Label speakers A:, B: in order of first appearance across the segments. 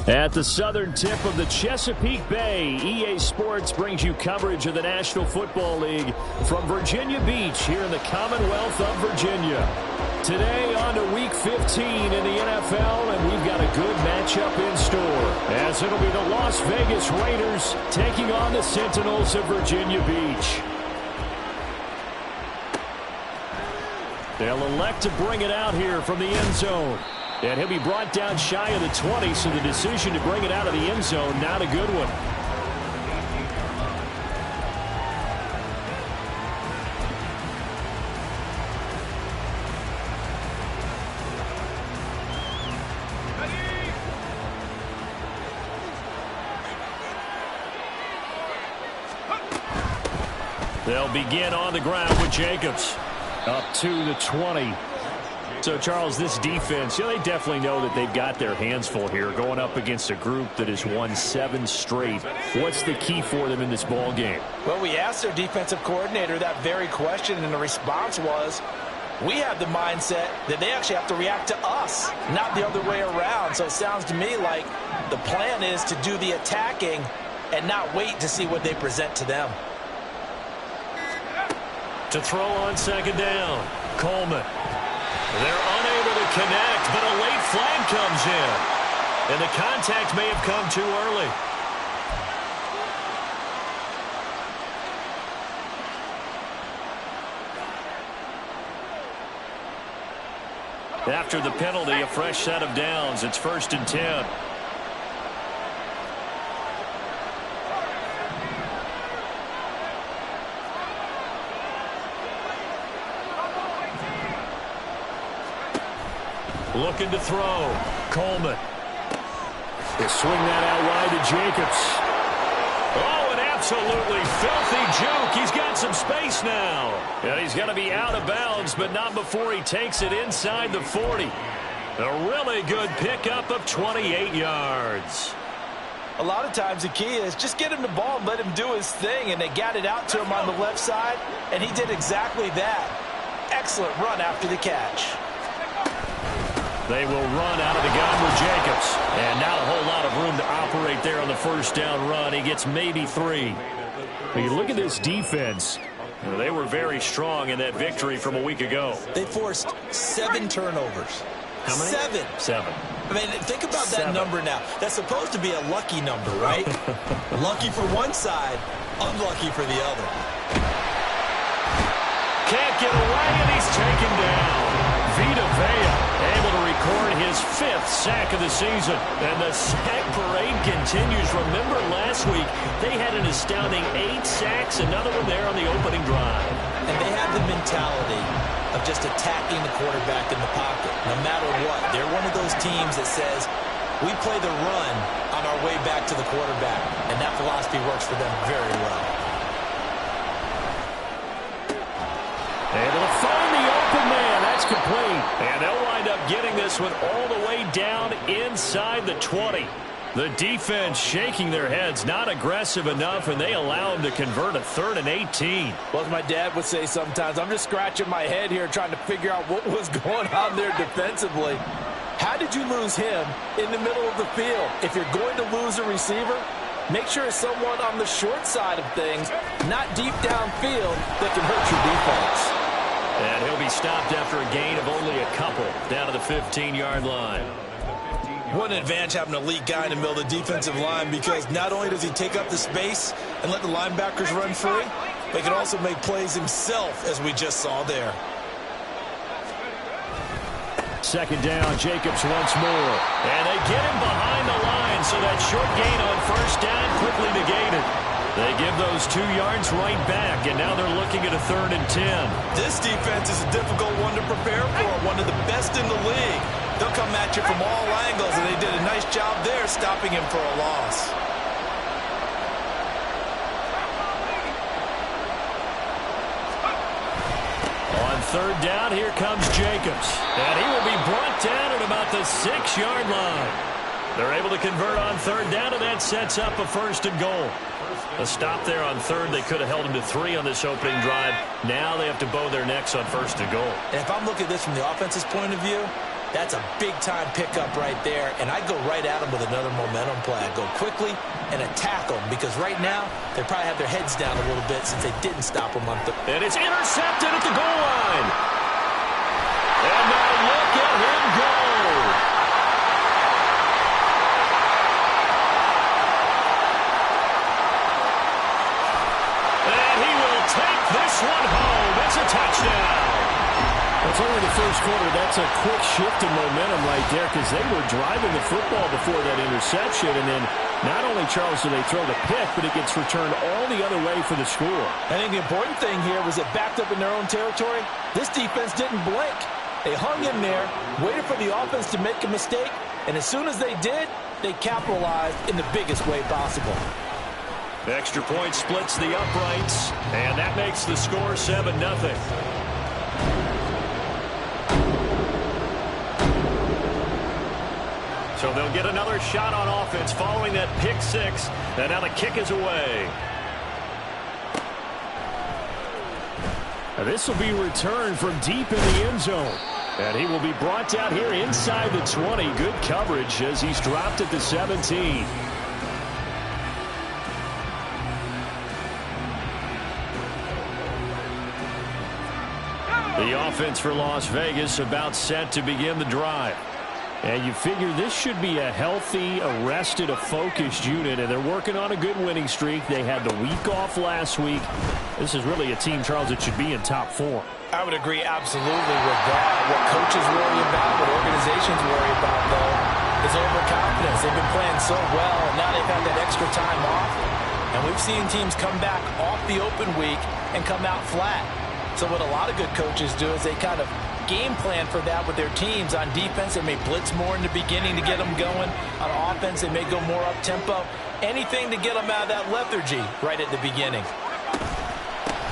A: At the southern tip of the Chesapeake Bay, EA Sports brings you coverage of the National Football League from Virginia Beach here in the Commonwealth of Virginia. Today on to Week 15 in the NFL, and we've got a good matchup in store, as it'll be the Las Vegas Raiders taking on the Sentinels of Virginia Beach. They'll elect to bring it out here from the end zone. And he'll be brought down shy of the 20, so the decision to bring it out of the end zone, not a good one. They'll begin on the ground with Jacobs. Up to the 20. So, Charles, this defense, they definitely know that they've got their hands full here going up against a group that has won 7 straight. What's the key for them in this ball game?
B: Well, we asked their defensive coordinator that very question, and the response was, we have the mindset that they actually have to react to us, not the other way around. So it sounds to me like the plan is to do the attacking and not wait to see what they present to them.
A: To throw on second down, Coleman. They're unable to connect, but a late flag comes in. And the contact may have come too early. After the penalty, a fresh set of downs. It's 1st and 10. Looking to throw. Coleman. They swing that out wide to Jacobs. Oh, an absolutely filthy juke. He's got some space now. And he's going to be out of bounds, but not before he takes it inside the 40. A really good pickup of 28 yards.
B: A lot of times the key is just get him the ball and let him do his thing, and they got it out to him on the left side, and he did exactly that. Excellent run after the catch.
A: They will run out of the gun with Jacobs. And not a whole lot of room to operate there on the first down run. He gets maybe 3. When you look at this defense, they were very strong in that victory from a week ago.
B: They forced 7 turnovers.
A: How many?
B: 7.
A: 7.
B: I mean, think about that number now. That's supposed to be a lucky number, right? Lucky for one side, unlucky for the other.
A: Can't get away, and he's taken down. Vita Vea able to record his 5th sack of the season. And the sack parade continues. Remember last week, they had an astounding 8 sacks, another one there on the opening drive.
B: And they have the mentality of just attacking the quarterback in the pocket, no matter what. They're one of those teams that says, we play the run on our way back to the quarterback. And that philosophy works for them very well.
A: Able to find the open man. That's complete. And they'll wind up getting this one all the way down inside the 20. The defense shaking their heads, not aggressive enough, and they allow them to convert a 3rd and 18.
B: Well, as my dad would say sometimes, I'm just scratching my head here trying to figure out what was going on there defensively. How did you lose him in the middle of the field? If you're going to lose a receiver, make sure it's someone on the short side of things, not deep downfield, that can hurt your defense.
A: And he'll be stopped after a gain of only a couple down to the 15-yard line.
B: What an advantage having an elite guy in the middle of the defensive line, because not only does he take up the space and let the linebackers run free, but he can also make plays himself, as we just saw there.
A: 2nd down, Jacobs once more. And they get him behind the line, so that short gain on 1st down quickly negated. They give those 2 yards right back, and now they're looking at a 3rd and 10.
B: This defense is a difficult one to prepare for, one of the best in the league. They'll come at you from all angles, and they did a nice job there stopping him for a loss.
A: On 3rd down, here comes Jacobs. And he will be brought down at about the 6-yard line. They're able to convert on 3rd down, and that sets up a 1st and goal. A stop there on 3rd. They could have held him to 3 on this opening drive. Now they have to bow their necks on 1st and goal.
B: And if I'm looking at this from the offense's point of view, That's a big-time pickup right there, and I go right at them with another momentum play. I go quickly and attack them because right now they probably have their heads down a little bit since they didn't stop them on third.
A: And it's intercepted at the goal line. And now look at him go. And he will take this one home. It's a touchdown. It's only the first quarter. That's a quick shift in momentum right there because they were driving the football before that interception. And then not only, Charles, do they throw the pick, but it gets returned all the other way for the score.
B: I think the important thing here was it backed up in their own territory. This defense didn't blink. They hung in there, waited for the offense to make a mistake, and as soon as they did, they capitalized in the biggest way possible.
A: Extra point splits the uprights, and that makes the score 7-0. So they'll get another shot on offense following that pick six. And now the kick is away. Now this will be returned from deep in the end zone. And he will be brought down here inside the 20. Good coverage as he's dropped at the 17. The offense for Las Vegas about set to begin the drive. And you figure this should be a healthy, arrested, a focused unit, and they're working on a good winning streak. They had the week off last week. This is really a team, Charles, that should be in top 4.
B: I would agree absolutely with that. What coaches worry about, what organizations worry about, though, is overconfidence. They've been playing so well, and now they've had that extra time off. And we've seen teams come back off the open week and come out flat. So what a lot of good coaches do is they kind of game plan for that with their teams. On defense, they may blitz more in the beginning to get them going. On offense, they may go more up-tempo. Anything to get them out of that lethargy right at the beginning.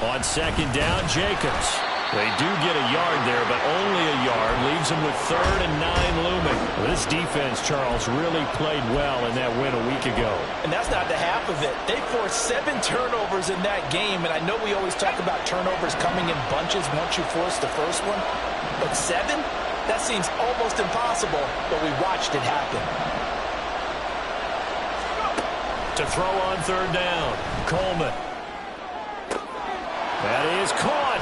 A: On second down, Jacobs. They do get a yard there, but only a yard. Leaves them with 3rd and 9 looming. This defense, Charles, really played well in that win a week ago.
B: And that's not the half of it. They forced 7 turnovers in that game, and I know we always talk about turnovers coming in bunches once you force the first one. But 7? That seems almost impossible, but we watched it happen.
A: To throw on 3rd down, Coleman. That is caught.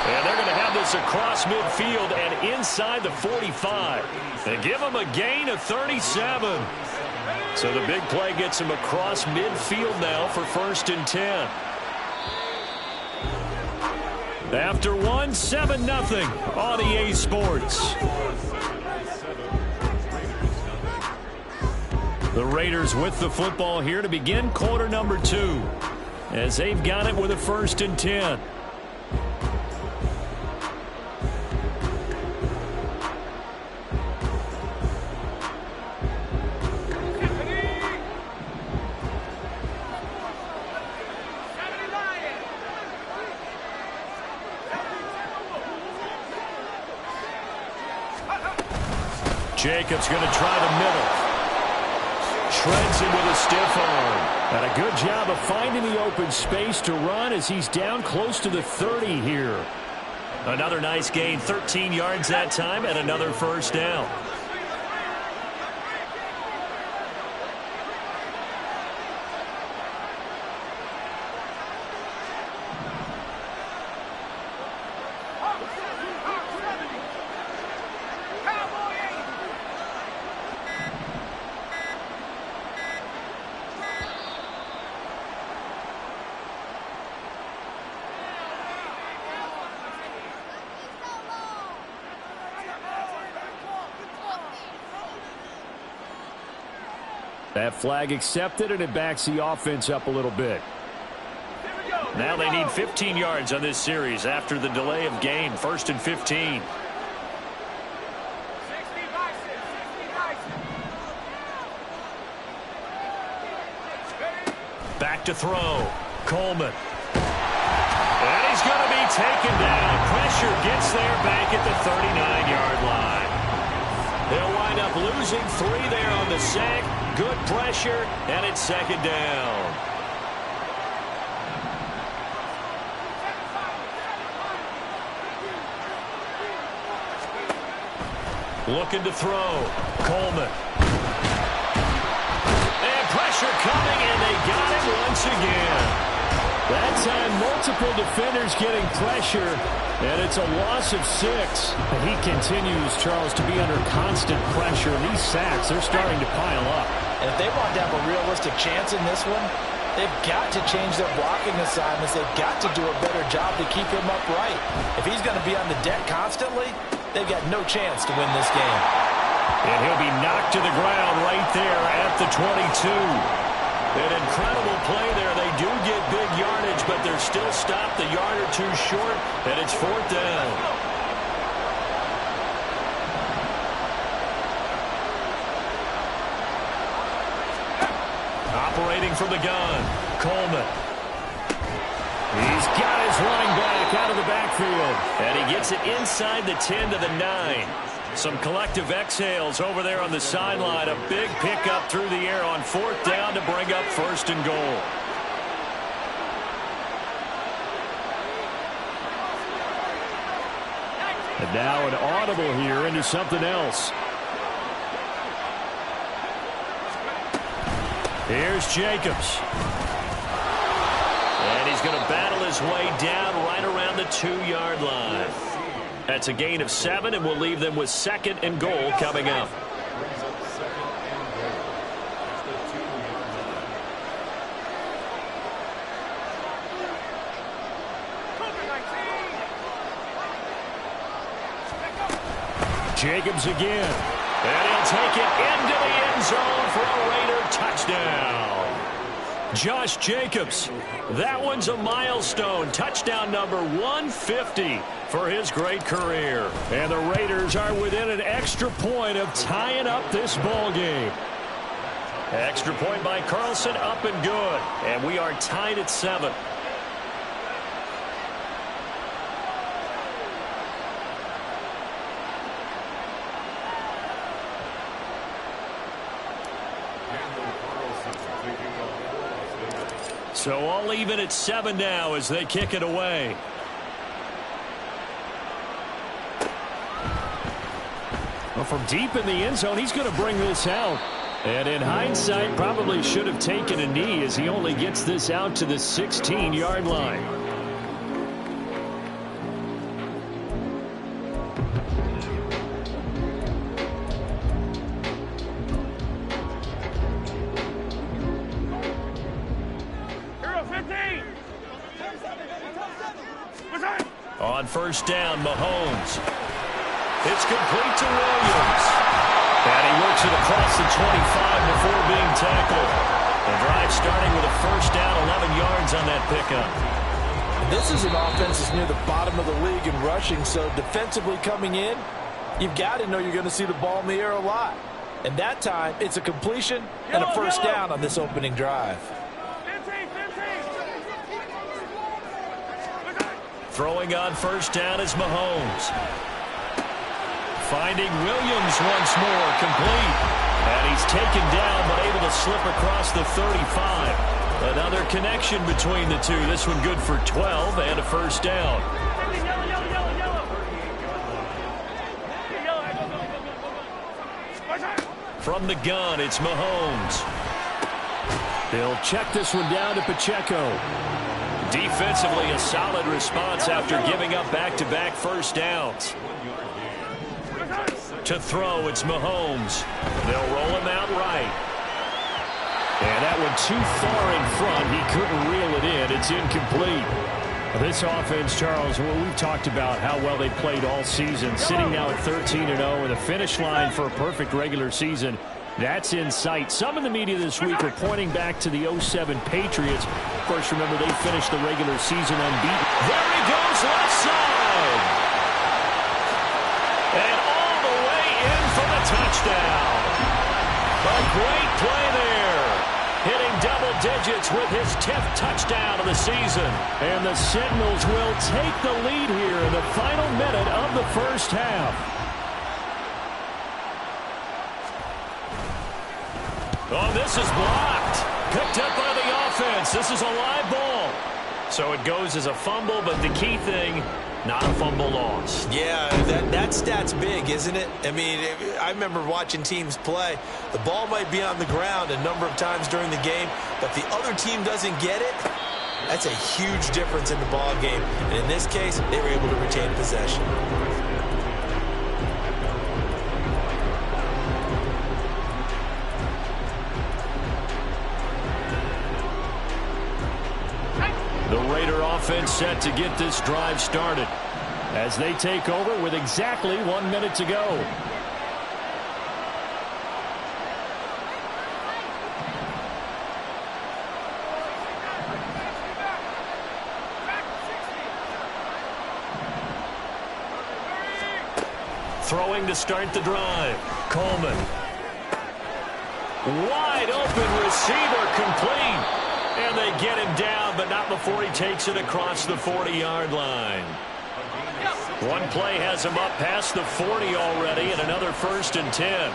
A: And they're going to have this across midfield and inside the 45. And give them a gain of 37. So the big play gets them across midfield now for 1st and 10. After 1, 7-0 on EA Sports. The Raiders with the football here to begin quarter number 2. As they've got it with a 1st and 10. Jacobs going to try the middle. Shreds him with a stiff arm. And a good job of finding the open space to run as he's down close to the 30 here. Another nice gain, 13 yards that time, and another 1st down. That flag accepted, and it backs the offense up a little bit. Now they need 15 yards on this series after the delay of game. 1st and 15. Back to throw. Coleman. And he's going to be taken down. Pressure gets there back at the 39-yard line. They'll wind up losing 3 there on the sack. Good pressure, and it's 2nd down. Looking to throw. Coleman. And pressure coming, and they got him once again. That time, multiple defenders getting pressure, and it's a loss of 6. And he continues, Charles, to be under constant pressure. These sacks, they're starting to pile up.
B: And if they want to have a realistic chance in this one, they've got to change their blocking assignments. They've got to do a better job to keep him upright. If he's going to be on the deck constantly, they've got no chance to win this game.
A: And he'll be knocked to the ground right there at the 22. An incredible play there. They do get big yardage, but they're still stopped a yard or two short, and it's 4th down. Operating from the gun, Coleman. He's got his running back out of the backfield, and he gets it inside the 10 to the 9. Some collective exhales over there on the sideline. A big pickup through the air on 4th down to bring up 1st and goal. And now an audible here into something else. Here's Jacobs. And he's going to battle his way down right around the 2-yard line. That's a gain of 7, and we'll leave them with 2nd and goal coming up. Jacobs again. And he'll take it into the end zone for a Raider touchdown. Josh Jacobs. That one's a milestone. Touchdown number 150 for his great career. And the Raiders are within an extra point of tying up this ball game. Extra point by Carlson, up and good. And we are tied at 7. So all even at 7 now as they kick it away. Well, from deep in the end zone, he's going to bring this out. And in hindsight, probably should have taken a knee as he only gets this out to the 16-yard line. On 1st down, Mahomes. It's complete to Williams. And he works it across the 25 before being tackled. The drive starting with a 1st down, 11 yards on that pickup.
B: This is an offense that's near the bottom of the league in rushing, so defensively coming in, you've got to know you're going to see the ball in the air a lot. And that time, it's a completion and a 1st down on this opening drive.
A: Throwing on 1st down is Mahomes. Finding Williams once more, complete. And he's taken down, but able to slip across the 35. Another connection between the two. This one good for 12 and a 1st down. From the gun, it's Mahomes. They'll check this one down to Pacheco. Defensively, a solid response after giving up back-to-back 1st downs. To throw, it's Mahomes. They'll roll him out right. And that one too far in front. He couldn't reel it in. It's incomplete. This offense, Charles, well, we've talked about how well they played all season. Sitting now at 13-0 with a finish line for a perfect regular season. That's in sight. Some in the media this week are pointing back to the 07 Patriots. Of course, remember, they finished the regular season unbeaten. There he goes, left side. And all the way in for the touchdown. A great play there. Hitting double digits with his 10th touchdown of the season. And the Sentinels will take the lead here in the final minute of the 1st half. Oh, this is blocked. Picked up by the offense. This is a live ball. So it goes as a fumble, but the key thing, not a fumble loss.
B: Yeah, that stat's big, isn't it? I mean, I remember watching teams play. The ball might be on the ground a number of times during the game, but the other team doesn't get it. That's a huge difference in the ball game. And in this case, they were able to retain possession.
A: The Raider offense set to get this drive started as they take over with exactly 1 minute to go. Throwing to start the drive. Coleman. Wide open receiver, complete. And they get him down, but not before he takes it across the 40-yard line. One play has him up past the 40 already, and another 1st and 10.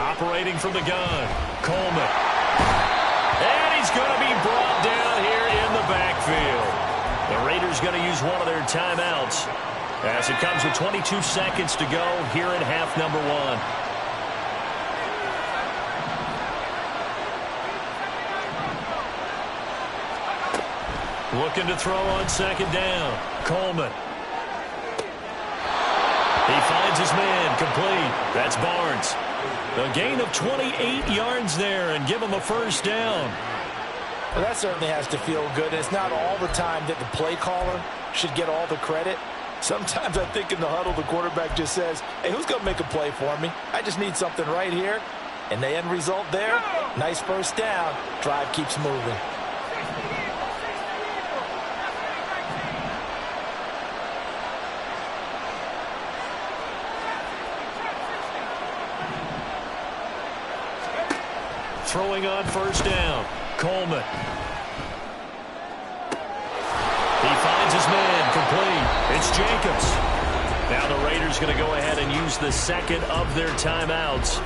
A: Operating from the gun, Coleman. And he's going to be brought down here in the backfield. The Raiders going to use one of their timeouts as it comes with 22 seconds to go here in half number 1. Looking to throw on 2nd down. Coleman. He finds his man, complete. That's Barnes. A gain of 28 yards there and give him a 1st down.
B: Well, that certainly has to feel good. It's not all the time that the play caller should get all the credit. Sometimes I think in the huddle, the quarterback just says, hey, who's going to make a play for me? I just need something right here. And the end result there, nice 1st down. Drive keeps moving.
A: Throwing on 1st down. Coleman. He finds his man, complete. It's Jacobs. Now the Raiders going to go ahead and use the 2nd of their timeouts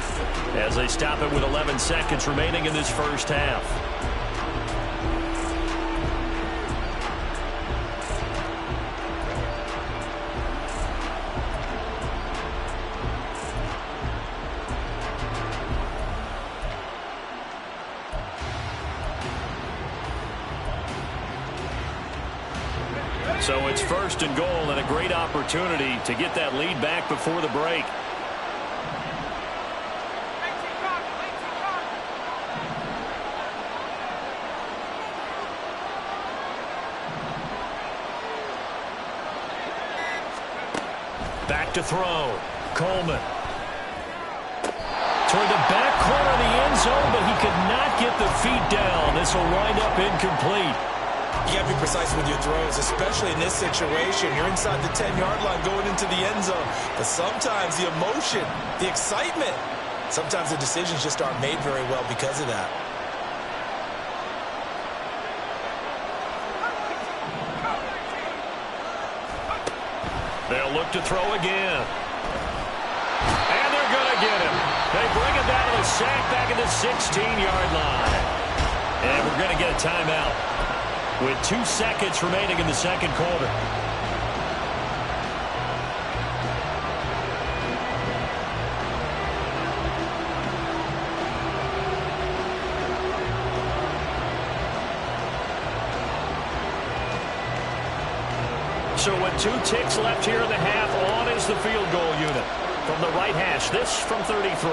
A: as they stop it with 11 seconds remaining in this 1st half. So it's 1st and goal and a great opportunity to get that lead back before the break. Back to throw. Coleman. Toward the back corner of the end zone, but he could not get the feet down. This will wind up incomplete.
B: You got to be precise with your throws, especially in this situation. You're inside the 10-yard line going into the end zone. But sometimes the emotion, the excitement, sometimes the decisions just aren't made very well because of that.
A: They'll look to throw again. And they're going to get him. They bring him down to the sack back at the 16-yard line. And we're going to get a timeout with 2 seconds remaining in the 2nd quarter. So with 2 ticks left here in the half, on is the field goal unit. From the right hash, this from 33.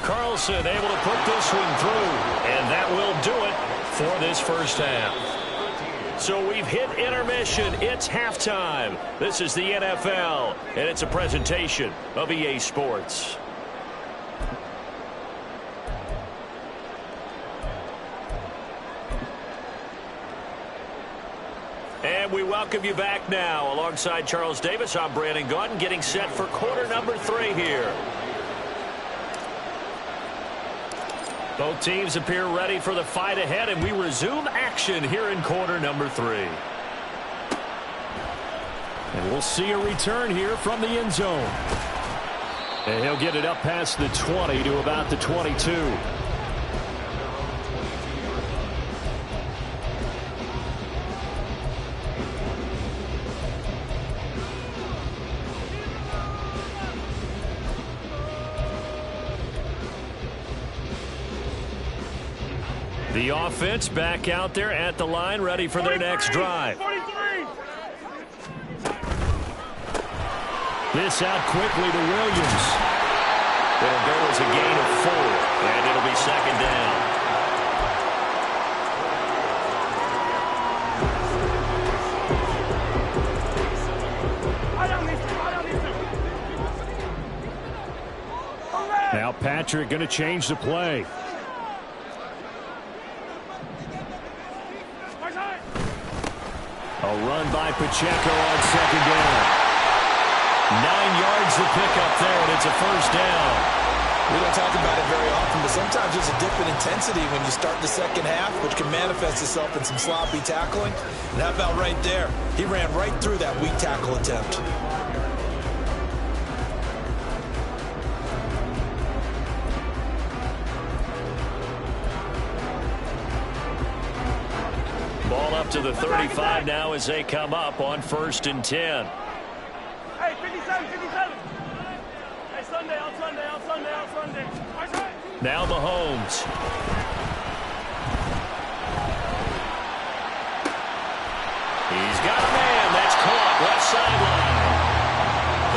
A: Carlson able to put this one through, and that will do it for this 1st half. So we've hit intermission. It's halftime. This is the NFL, and it's a presentation of EA Sports. And we welcome you back now. Alongside Charles Davis, I'm Brandon Gaudin, getting set for quarter number 3 here. Both teams appear ready for the fight ahead, and we resume action here in quarter number 3. And we'll see a return here from the end zone. And he'll get it up past the 20 to about the 22. The offense back out there at the line, ready for their next drive.
C: 43.
A: This out quickly to Williams. It'll go as a gain of 4, and it'll be second down. Now Patrick going to change the play. A run by Pacheco on second down. 9 yards to pick up there, and it's a first down.
B: We don't talk about it very often, but sometimes there's a dip in intensity when you start the second half, which can manifest itself in some sloppy tackling. And how about right there? He ran right through that weak tackle attempt.
A: Ball up to the 35 now as they come up on 1st and 10.
C: Hey, 57, 57. Hey, Sunday, on Sunday, on Sunday, on Sunday.
A: Now Mahomes. He's got a man. That's caught left sideline.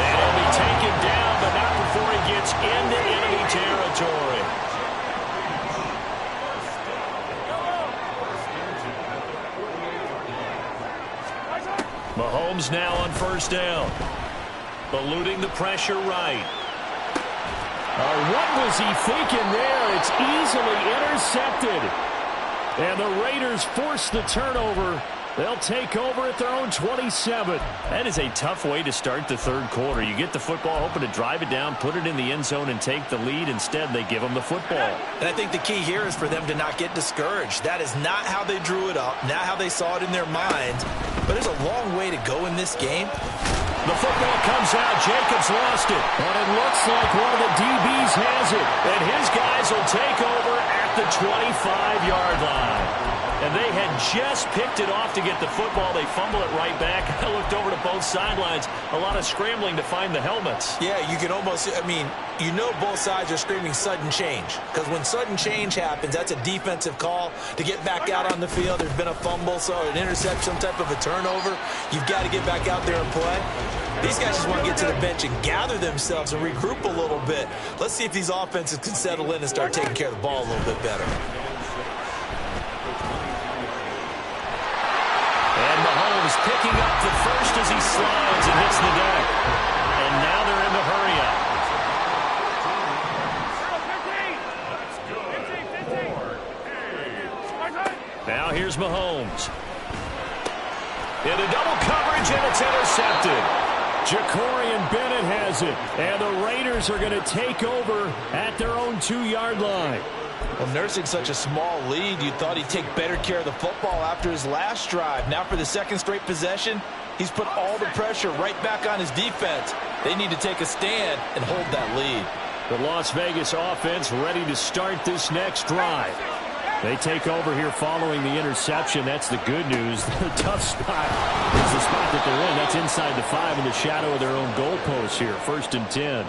A: And he'll be taken down, but not before he gets into enemy territory. Mahomes now on 1st down. Eluding the pressure right. What was he thinking there? It's easily intercepted. And the Raiders force the turnover. They'll take over at their own 27. That is a tough way to start the third quarter. You get the football, hoping to drive it down, put it in the end zone, and take the lead. Instead, they give them the football.
B: And I think the key here is for them to not get discouraged. That is not how they drew it up, not how they saw it in their minds. But there's a long way to go in this game.
A: The football comes out. Jacobs lost it. And it looks like one of the DBs has it. And his guys will take over at the 25-yard line. And they had just picked it off to get the football. They fumble it right back. I looked over to both sidelines. A lot of scrambling to find the helmets.
B: Yeah, you can almost, you know both sides are screaming sudden change. Because when sudden change happens, that's a defensive call to get back out on the field. There's been a fumble, so an interception, some type of a turnover. You've got to get back out there and play. These guys just want to get to the bench and gather themselves and regroup a little bit. Let's see if these offenses can settle in and start taking care of the ball a little bit better.
A: And Mahomes picking up the first as he slides and hits the deck. And now they're in the hurry-up. Now here's Mahomes. Into double coverage, and it's intercepted. Jacorian Bennett has it. And the Raiders are going to take over at their own 2-yard line.
B: Well, nursing such a small lead, you thought he'd take better care of the football after his last drive. Now for the second straight possession, he's put all the pressure right back on his defense. They need to take a stand and hold that lead.
A: The Las Vegas offense ready to start this next drive. They take over here following the interception. That's the good news. The tough spot is the spot that they're in. That's inside the 5 in the shadow of their own goalpost here. 1st and 10.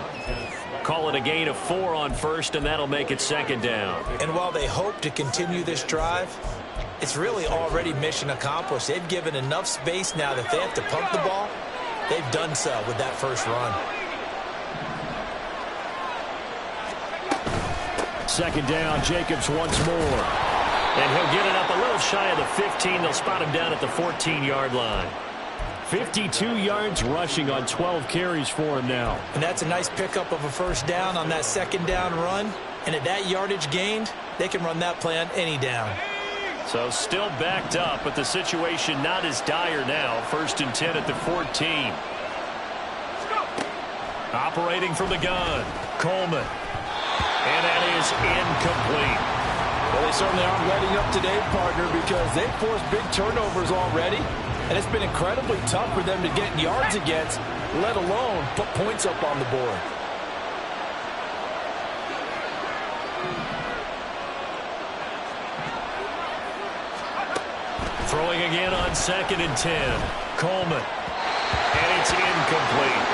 A: Call it a gain of 4 on 1st, and that'll make it 2nd down.
B: And while they hope to continue this drive, it's really already mission accomplished. They've given enough space now that they have to pump the ball. They've done so with that first run.
A: 2nd down, Jacobs once more. And he'll get it up a little shy of the 15. They'll spot him down at the 14-yard line. 52 yards rushing on 12 carries for him now.
B: And that's a nice pickup of a first down on that 2nd down run. And at that yardage gained, they can run that play on any down.
A: So still backed up, but the situation not as dire now. 1st and 10 at the 14. Operating from the gun, Coleman. And that is incomplete.
B: Well, they certainly aren't letting up today, partner, because they've forced big turnovers already. And it's been incredibly tough for them to get yards against, let alone put points up on the board.
A: Throwing again on 2nd and 10. Coleman. And it's incomplete.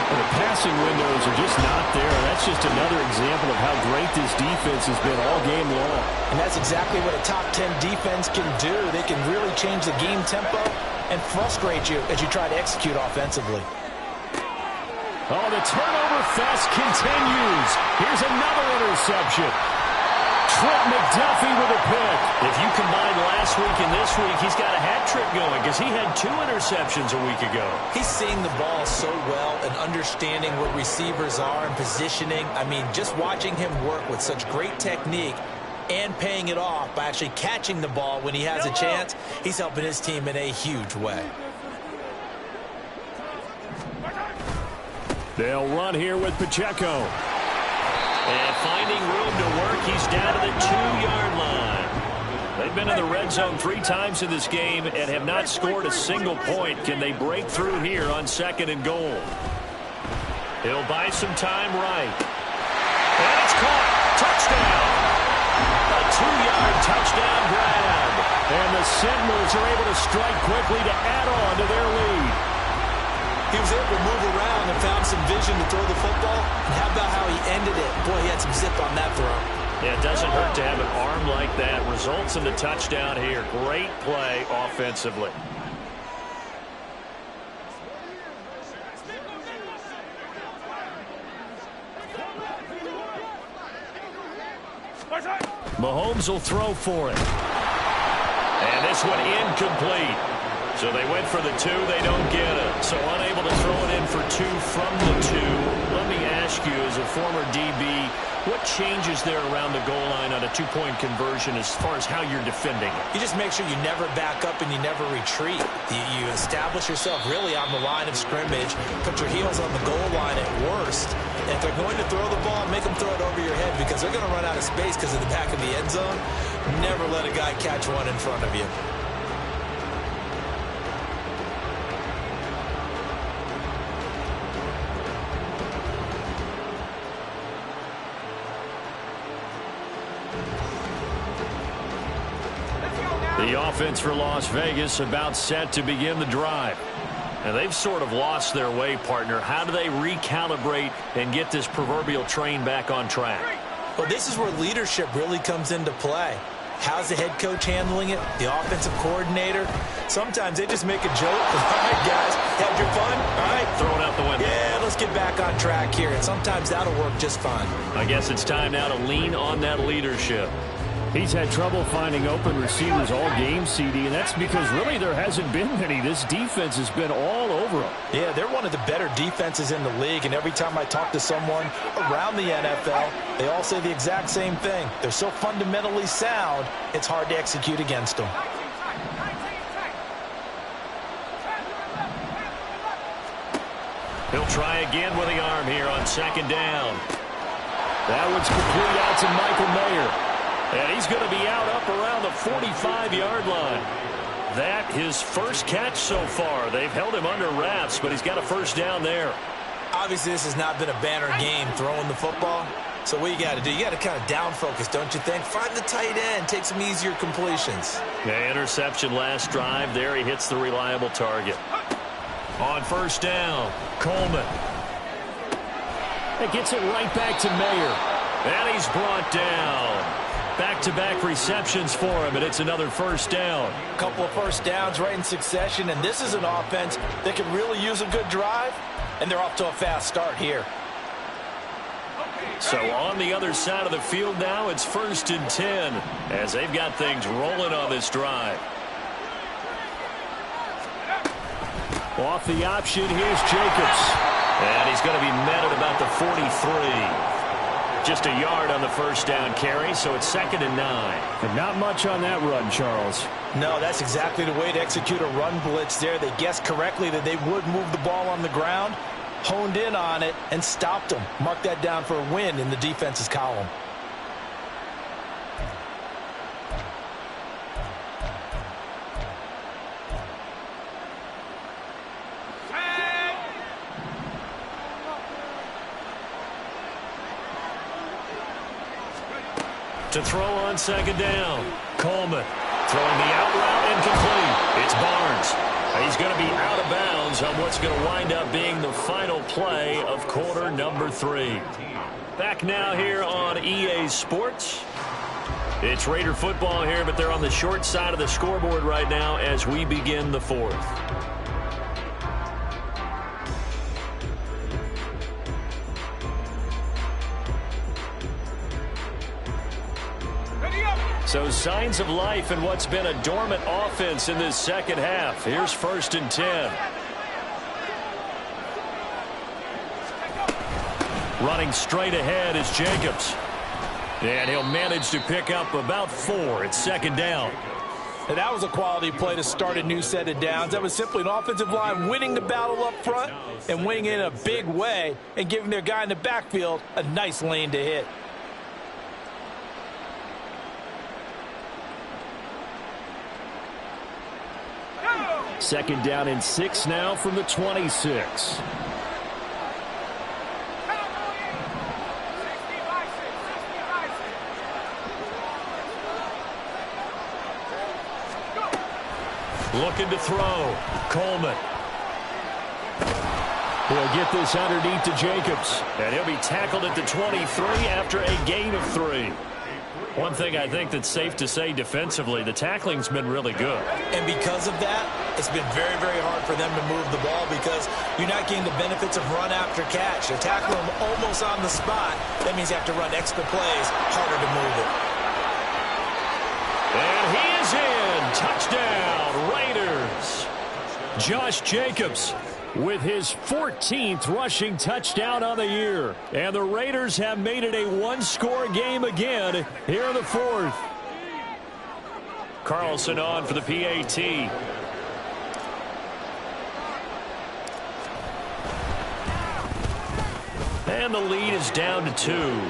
A: The passing windows are just not there. That's just another example of how great this defense has been all game long.
B: And that's exactly what a top 10 defense can do. They can really change the game tempo and frustrate you as you try to execute offensively.
A: Oh, the turnover fest continues. Here's another interception. Trent McDuffie with a pick. If you combine last week and this week, he's got a hat trick going because he had 2 interceptions a week ago.
B: He's seeing the ball so well and understanding what receivers are and positioning. I mean, just watching him work with such great technique and paying it off by actually catching the ball when he has a chance, he's helping his team in a huge way.
A: They'll run here with Pacheco. And finding room to work, he's down to the 2-yard line. They've been in the red zone 3 times in this game and have not scored a single point. Can they break through here on 2nd and goal? He'll buy some time right. And it's caught. Touchdown. A 2-yard touchdown grab. And the Sentinels are able to strike quickly to add on to their lead.
B: He was able to move around and found some vision to throw the football. And how about how he ended it? Boy, he had some zip on that throw.
A: Yeah, it doesn't hurt to have an arm like that. Results in the touchdown here. Great play offensively. Mahomes will throw for it. And this one incomplete. So they went for the 2, they don't get it. So unable to throw it in for 2 from the 2. Let me ask you, as a former DB, what changes there around the goal line on a 2-point conversion as far as how you're defending it?
B: You just make sure you never back up and you never retreat. You establish yourself really on the line of scrimmage, put your heels on the goal line at worst. And if they're going to throw the ball, make them throw it over your head because they're going to run out of space because of the back of the end zone. Never let a guy catch one in front of you.
A: The offense for Las Vegas about set to begin the drive. And they've sort of lost their way, partner. How do they recalibrate and get this proverbial train back on track?
B: Well, this is where leadership really comes into play. How's the head coach handling it? The offensive coordinator? Sometimes they just make a joke. All right, guys, had your fun? All right.
A: Throw it out the window.
B: Yeah, let's get back on track here. And sometimes that'll work just fine.
A: I guess it's time now to lean on that leadership. He's had trouble finding open receivers all game, CD, and that's because really there hasn't been many. This defense has been all over them.
B: Yeah, they're one of the better defenses in the league, and every time I talk to someone around the NFL, they all say the exact same thing. They're so fundamentally sound, it's hard to execute against them.
A: He'll try again with the arm here on 2nd down. That one's complete out to Michael Mayer. And he's going to be out up around the 45-yard line. That his first catch so far. They've held him under wraps, but he's got a first down there.
B: Obviously, this has not been a banner game throwing the football. So what you got to do, you got to kind of down focus, don't you think? Find the tight end, take some easier completions.
A: Yeah, interception last drive. There he hits the reliable target. On 1st down, Coleman. It gets it right back to Mayer. And he's brought down. Back-to-back receptions for him, and it's another 1st down.
B: A couple of 1st downs right in succession, and this is an offense that can really use a good drive, and they're off to a fast start here.
A: So on the other side of the field now, it's 1st and 10 as they've got things rolling on this drive. Off the option, here's Jacobs. And he's going to be met at about the 43. Just a yard on the 1st down carry, so it's 2nd and 9. And not much on that run, Charles.
B: No, that's exactly the way to execute a run blitz there. They guessed correctly that they would move the ball on the ground, honed in on it, and stopped them. Mark that down for a win in the defense's column.
A: To throw on 2nd down. Coleman throwing the out route incomplete. It's Barnes. He's going to be out of bounds details on what's going to wind up being the final play of quarter number 3. Back now here on EA Sports. It's Raider football here, but they're on the short side of the scoreboard right now as we begin the 4th. So signs of life in what's been a dormant offense in this second half. Here's 1st and 10. Running straight ahead is Jacobs. And he'll manage to pick up about 4. It's 2nd down.
B: And that was a quality play to start a new set of downs. That was simply an offensive line winning the battle up front and winning it in a big way and giving their guy in the backfield a nice lane to hit.
A: Second down and 6 now from the 26. Looking to throw. Coleman. He'll get this underneath to Jacobs. And he'll be tackled at the 23 after a gain of 3. One thing I think that's safe to say defensively, the tackling's been really good.
B: And because of that, it's been very, very hard for them to move the ball because you're not getting the benefits of run after catch. You're tackling them almost on the spot. That means you have to run extra plays, harder to move it.
A: And he is in. Touchdown, Raiders. Josh Jacobs with his 14th rushing touchdown on the year. And the Raiders have made it a one-score game again here in the 4th. Carlson on for the PAT. And the lead is down to 2.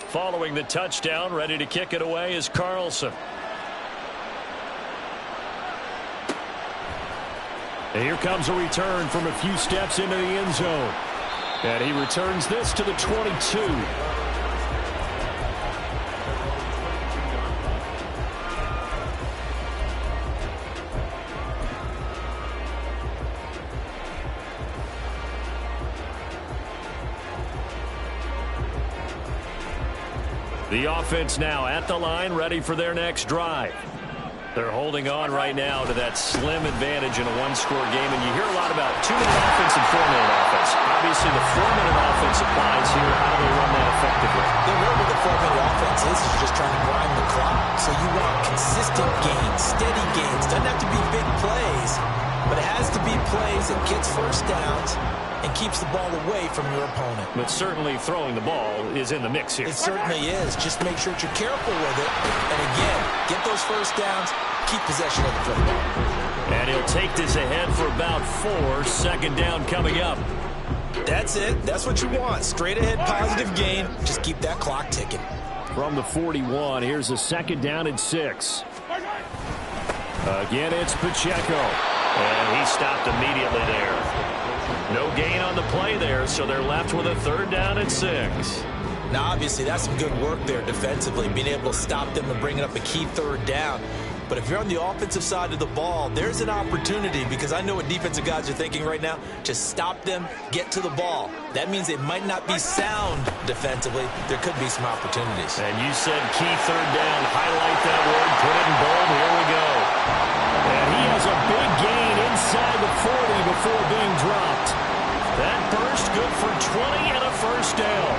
A: Following the touchdown, ready to kick it away is Carlson. And here comes a return from a few steps into the end zone. And he returns this to the 22. The offense now at the line, ready for their next drive. They're holding on right now to that slim advantage in a one-score game, and you hear a lot about 2-minute offense and 4-minute offense. Obviously, the 4-minute offense applies here. How do they run that effectively?
B: The real with the 4-minute offense is just trying to grind the clock. So you want consistent gains, steady gains. Doesn't have to be big plays, but it has to be plays that gets first downs and keeps the ball away from your opponent.
A: But certainly throwing the ball is in the mix here.
B: It certainly is. Just make sure that you're careful with it. And again, get those first downs, keep possession of the football.
A: And he'll take this ahead for about 4. 2nd down coming up.
B: That's it. That's what you want. Straight ahead positive gain. Just keep that clock ticking.
A: From the 41, here's a 2nd down and 6. Again, it's Pacheco. And he stopped immediately there. No gain on the play there, so they're left with a 3rd down and 6.
B: Now, obviously, that's some good work there defensively, being able to stop them and bringing up a key 3rd down. But if you're on the offensive side of the ball, there's an opportunity because I know what defensive guys are thinking right now. Just stop them, get to the ball. That means it might not be sound defensively. There could be some opportunities.
A: And you said key 3rd down. Highlight that word. Put it in bold. Here we go. And he has a big gain inside the 40 before being dropped. That burst good for 20 and a 1st down.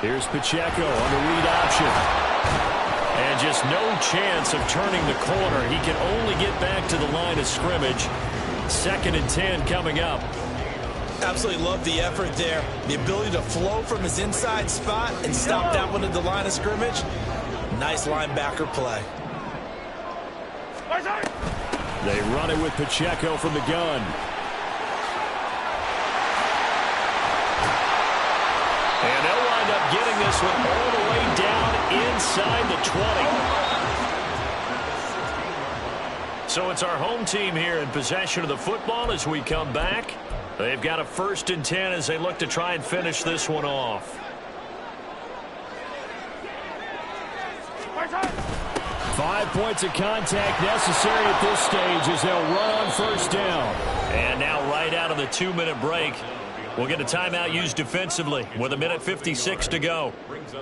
A: Here's Pacheco on the read option. And just no chance of turning the corner. He can only get back to the line of scrimmage. 2nd and 10 coming up.
B: Absolutely love the effort there. The ability to flow from his inside spot and stop that one at the line of scrimmage. Nice linebacker play.
A: They run it with Pacheco from the gun. And they'll wind up getting this one all the way down inside the 20. So it's our home team here in possession of the football as we come back. They've got a 1st and 10 as they look to try and finish this one off. 5 points of contact necessary at this stage as they'll run on 1st down. And now right out of the 2-minute break, we'll get a timeout used defensively with 1:56 to go.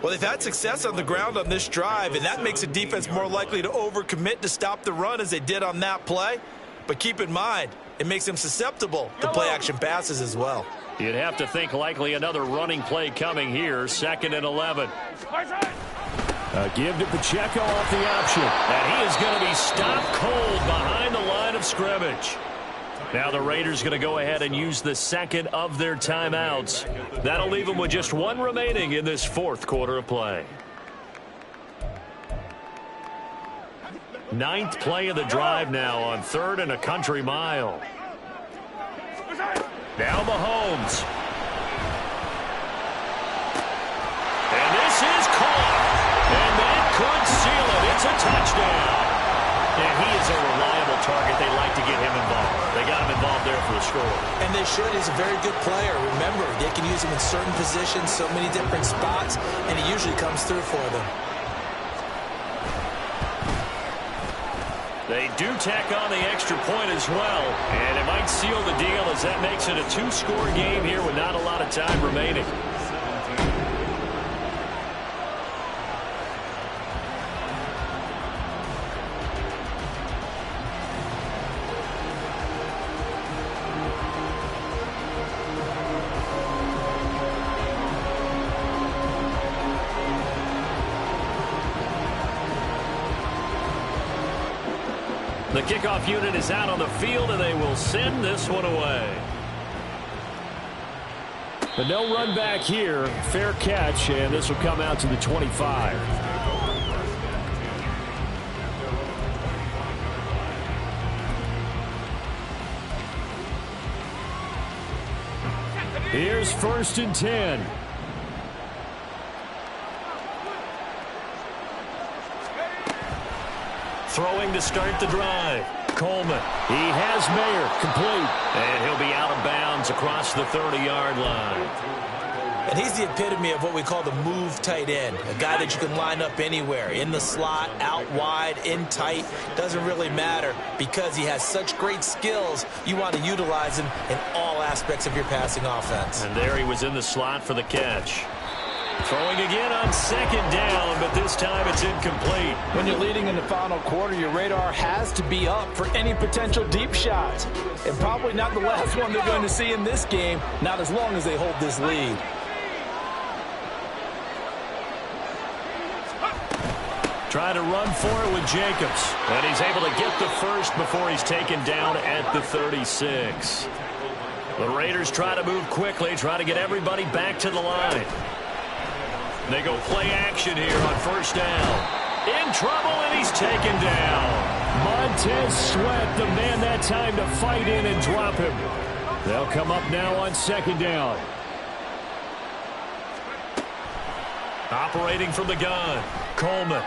B: Well, they've had success on the ground on this drive, and that makes a defense more likely to overcommit to stop the run as they did on that play. But keep in mind, it makes them susceptible to play-action passes as well.
A: You'd have to think likely another running play coming here, 2nd and 11. A give to Pacheco off the option. And he is going to be stopped cold behind the line of scrimmage. Now the Raiders going to go ahead and use the 2nd of their timeouts. That'll leave them with just 1 remaining in this 4th quarter of play. 9th play of the drive now on 3rd and a country mile. Now Mahomes. And this is caught. And that could seal it. It's a touchdown. And he is a reliable target. They like to get him involved. They got him involved there for the score.
B: And they should. He's a very good player. Remember, they can use him in certain positions, so many different spots, and he usually comes through for them.
A: They do tack on the extra point as well. And it might seal the deal as that makes it a 2-score game here with not a lot of time remaining. The kickoff unit is out on the field, and they will send this one away. But no run back here. Fair catch, and this will come out to the 25. Here's 1st and 10. Throwing to start the drive. Coleman. He has Mayer complete. And he'll be out of bounds across the 30-yard line.
B: And he's the epitome of what we call the move tight end. A guy that you can line up anywhere. In the slot, out wide, in tight. Doesn't really matter because he has such great skills. You want to utilize him in all aspects of your passing offense.
A: And there he was in the slot for the catch. Throwing again on 2nd down, but this time it's incomplete.
D: When you're leading in the final quarter, your radar has to be up for any potential deep shots. And probably not the last one they're going to see in this game, not as long as they hold this lead.
A: Try to run for it with Jacobs. And he's able to get the first before he's taken down at the 36. The Raiders try to move quickly, try to get everybody back to the line. They go play action here on 1st down. In trouble, and he's taken down. Montez Sweat, the man that time to fight in and drop him. They'll come up now on 2nd down. Operating from the gun, Coleman.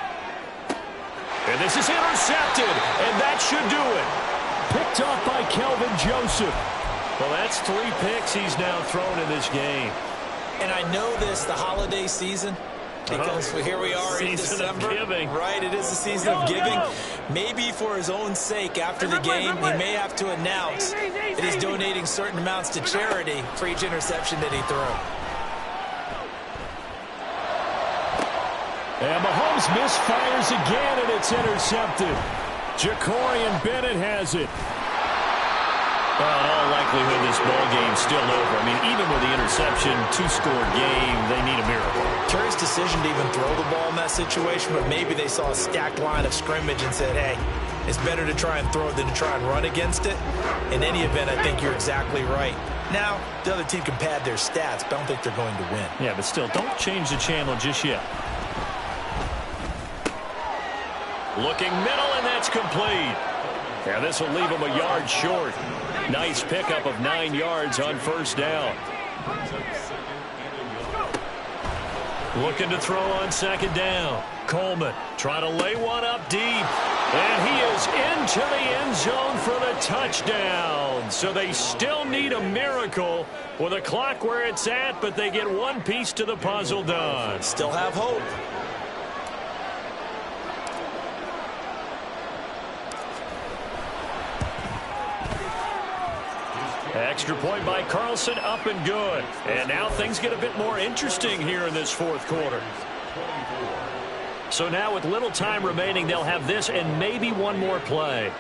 A: And this is intercepted, and that should do it. Picked off by Kelvin Joseph. Well, that's 3 picks he's now thrown in this game.
B: And I know this, the holiday season, because here we are in December. Right, it is the season of giving. Maybe for his own sake, after the game, he may have to announce that he's donating certain amounts to charity for each interception that he threw.
A: And Mahomes misfires again, and it's intercepted. Jacorian Bennett has it. Well, in all likelihood, this ball game's still over. I mean, even with the interception, 2-score game, they need a miracle.
B: Curious decision to even throw the ball in that situation, but maybe they saw a stacked line of scrimmage and said, hey, it's better to try and throw than to try and run against it. In any event, I think you're exactly right. Now, the other team can pad their stats, but I don't think they're going to win.
A: Yeah, but still, don't change the channel just yet. Looking middle, and that's complete. Yeah, this will leave him a yard short. Nice pickup of 9 yards on 1st down. Looking to throw on second down. Coleman trying to lay one up deep. And he is into the end zone for the touchdown. So they still need a miracle with the clock where it's at, but they get one piece to the puzzle done.
B: Still have hope.
A: Extra point by Carlson, up and good. And now things get a bit more interesting here in this fourth quarter. So now with little time remaining, they'll have this and maybe one more play.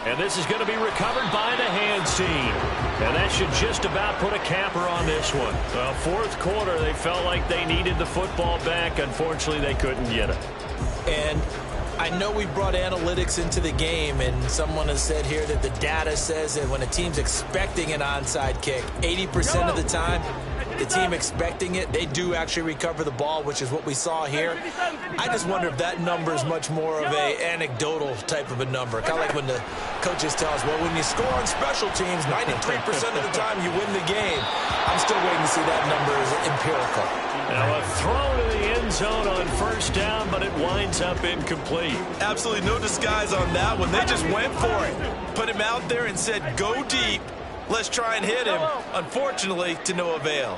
A: And this is going to be recovered by the hands team. And that should just about put a capper on this one. Well, fourth quarter, they felt like they needed the football back. Unfortunately, they couldn't get it.
B: And I know we brought analytics into the game, and someone has said here that the data says that when a team's expecting an onside kick, 80% of the time, the team expecting it, they do actually recover the ball, which is what we saw here. I just wonder if that number is much more of a anecdotal type of a number. Kind of like when the coaches tell us, well, when you score on special teams, 93% of the time you win the game. I'm still waiting to see that number as empirical.
A: Now a throw to the end zone on first down, but it winds up incomplete.
B: Absolutely no disguise on that one. They just went for it. Put him out there and said, go deep. Let's try and hit him. Unfortunately, to no avail.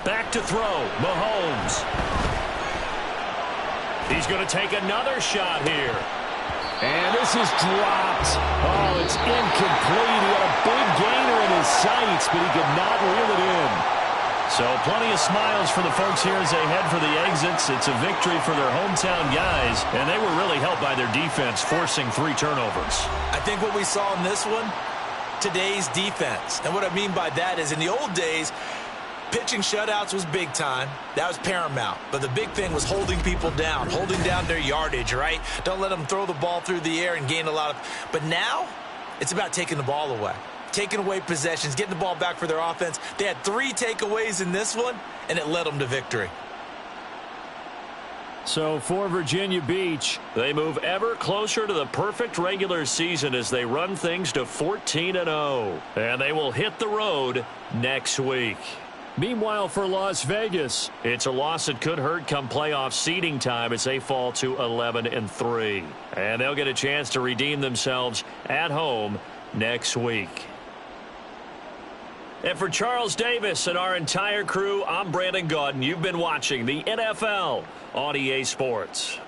A: Back to throw. Mahomes. He's going to take another shot here.
E: And this is dropped. Oh, it's incomplete. He had a big gainer in his sights, but he could not reel it in.
A: So plenty of smiles for the folks here as they head for the exits. It's a victory for their hometown guys, and they were really helped by their defense, forcing 3 turnovers.
B: I think what we saw in this one, today's defense. And what I mean by that is in the old days, pitching shutouts was big time. That was paramount. But the big thing was holding people down, holding down their yardage, right? Don't let them throw the ball through the air and gain a lot of... But now, it's about taking the ball away. Taking away possessions, getting the ball back for their offense. They had 3 takeaways in this one, and it led them to victory.
A: So for Virginia Beach, they move ever closer to the perfect regular season as they run things to 14-0. And they will hit the road next week. Meanwhile, for Las Vegas, it's a loss that could hurt come playoff seeding time as they fall to 11-3. And they'll get a chance to redeem themselves at home next week. And for Charles Davis and our entire crew, I'm Brandon Gaudin. You've been watching the NFL on EA Sports.